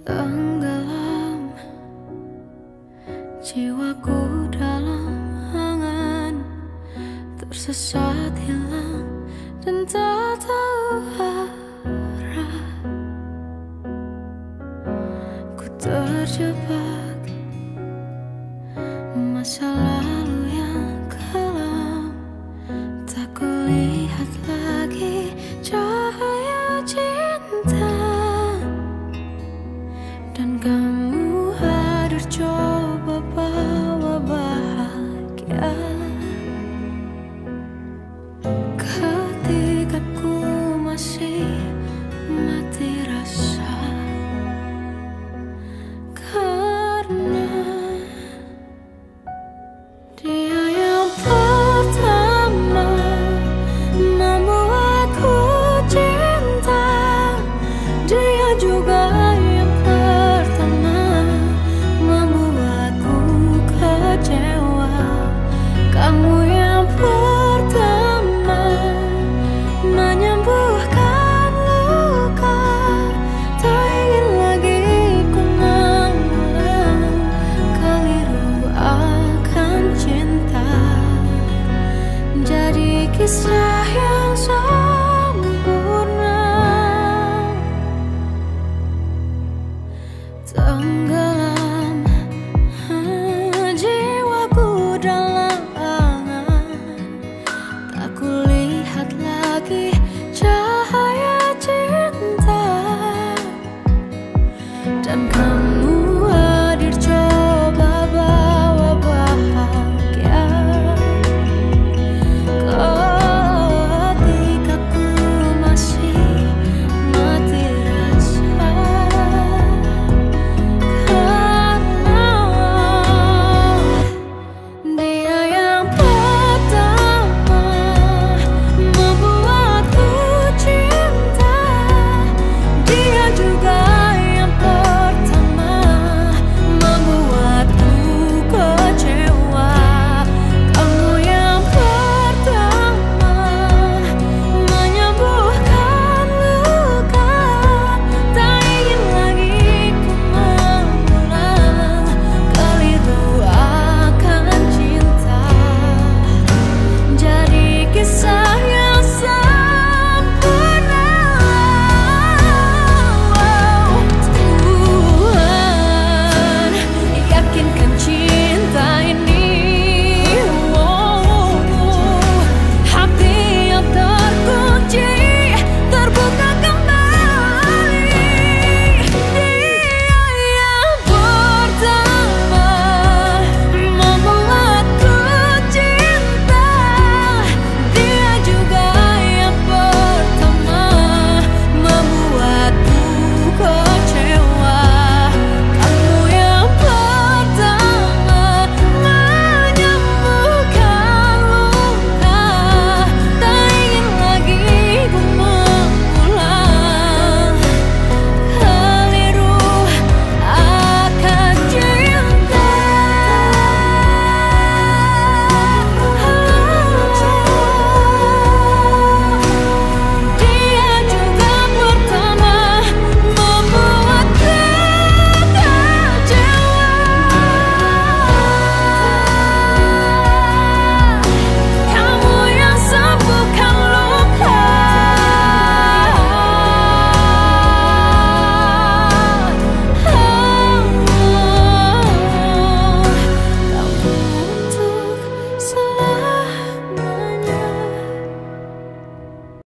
Tenggelam jiwaku dalam angan, tersesat hilang dan tak tahu arah. Ku terjebak masa lalu yang kelam, tak kulihat lagi cahaya cinta. Dan kamu hadir coba bawa bahagia ketika ku masih mati rasa, karena dia yang pertama membuatku cinta. Dia juga yang pertama membuatku kecewa. Kamu yang pertama menyembuhkan luka. Tak ingin lagi ku mengulang keliru akan cinta. Jadi kisah yang sempurna. Tenggelam jiwaku dalam angan, tak kulihat lagi cahaya cinta. Dan kamu